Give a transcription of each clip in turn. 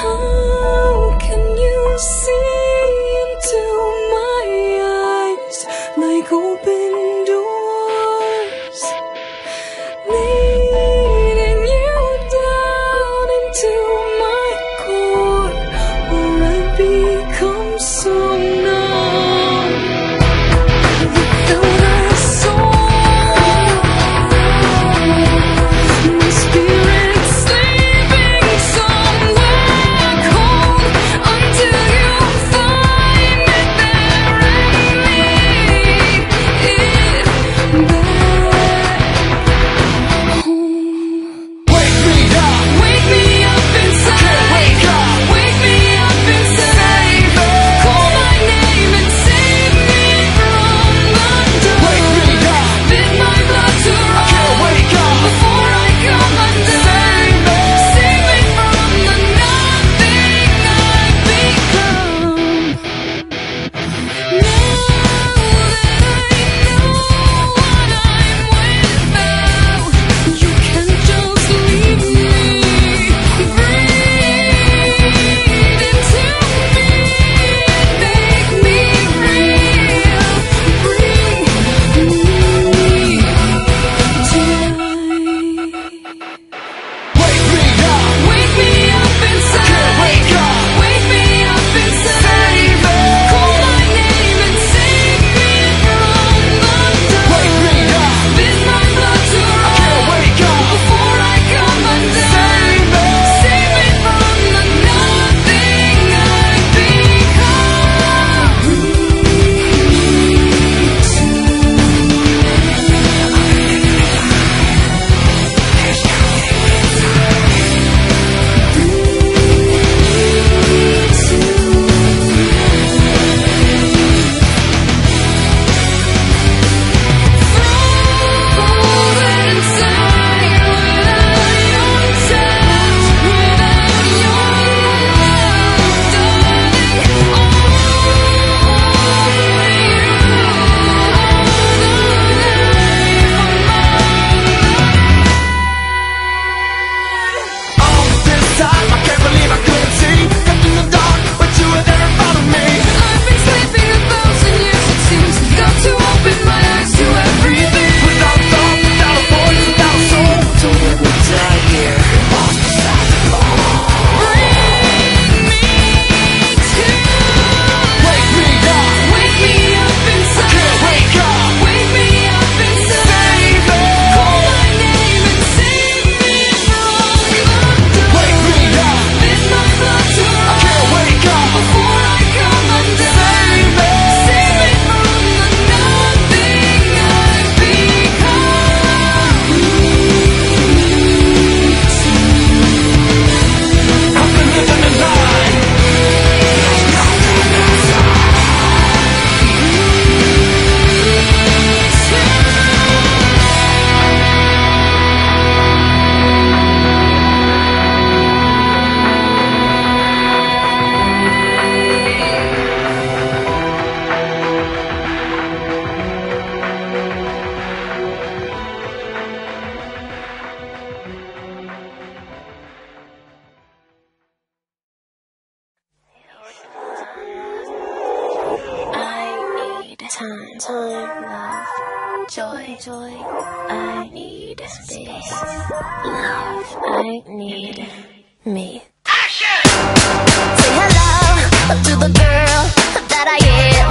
How can you see into my eyes like open doors, leading you down into my core, where I become so numb without a soul. My spirit's sleeping somewhere cold until you find it there and lead it back home. Wake me up! Wake me up inside. Can't wake up! Wake me up inside. Save me! Call my name and save me from the dark. Wake me up! Bid my blood to run. Can't wake up! Before I come undone. Save me! Save me from the nothing I've become. Now that I know what I'm without, you can't just leave me. Breathe into me, make me real. Bring me to life. Wake me up! Wake me up inside. Can't wake up! Wake me up inside. Save me! Call my name and save me from the dark. Wake me up! Bid my blood to run. Can't wake up! Before I come undone. Save me! Save me from the nothing I've All this time, I can't believe I couldn't see. Kept in the dark, but you were there in front of me. I've been sleeping 1,000 years, it seems. Got to open my eyes to everything. Without thought, without a voice, without a soul. So we would die here, lost beside the phone. Bring me to Wake me up! Wake me up inside. Can't wake up! Wake me up inside. Save me! Call my name and save me from the dark. Wake me up! Bid my blood to I run. can't wake up! Before I come undone. Save me! Save me from the nothing I've become. I've been living a lie. I need time, love, joy. I need space, love. I need me. Say hello to the girl that I am.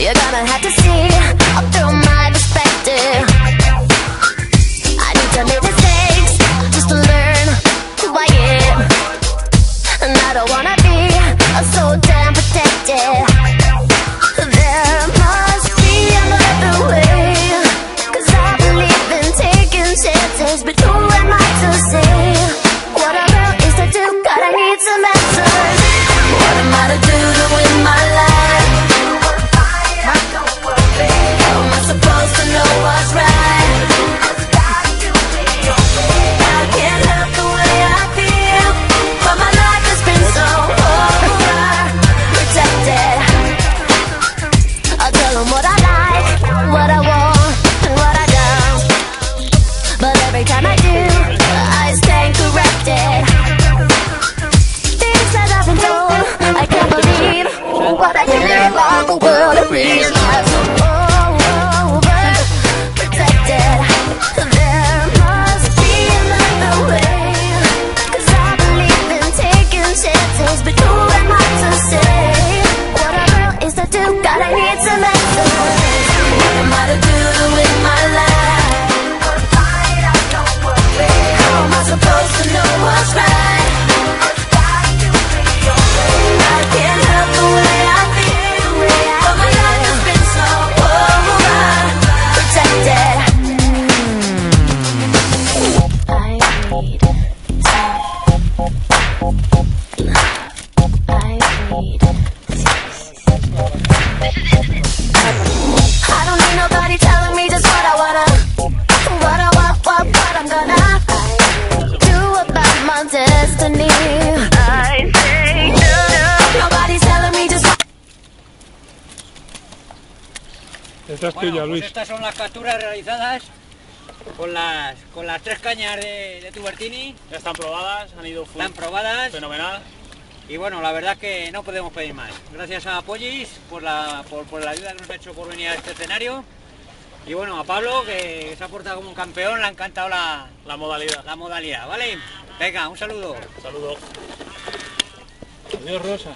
You're gonna have to see through my perspective. I need to make mistakes just to learn who I am, and I don't wanna be so damn protected. There must be another way, 'cause I believe in taking chances. But who am I to say what a girl is to do? Gotta need some answers. What am I to do to win my life? How am I supposed to know what's right? I can't help the way I feel, but my life has been so overprotected. I'll tell them what I like, what I want, and what I don't. But every time I do, I stand corrected. what I really want the world to realize. Protected. There must be another way. 'Cause I believe in taking chances, but who am I to say what a girl is to do? God, I need some answers. What am I to do with my life? How am I supposed to know what's right? I can't help the way I feel, but my life has been so protected. I need I don't need nobody telling me just what I wanna, what I'm gonna do about my destiny. I say no. Nobody's telling me just what. Esta es Bueno, tuya, pues Luis. estas son las capturas realizadas con las 3 cañas de Tubertini. Ya están probadas, han ido Están probadas fenomenal. y bueno, la verdad es que no podemos pedir más. Gracias a Pollis por la ayuda que nos ha hecho por venir a este escenario. Y bueno, a Pablo, que se ha portado como un campeón, le ha encantado la modalidad, ¿vale? Venga, un saludo. Saludos. Adiós, Rosa.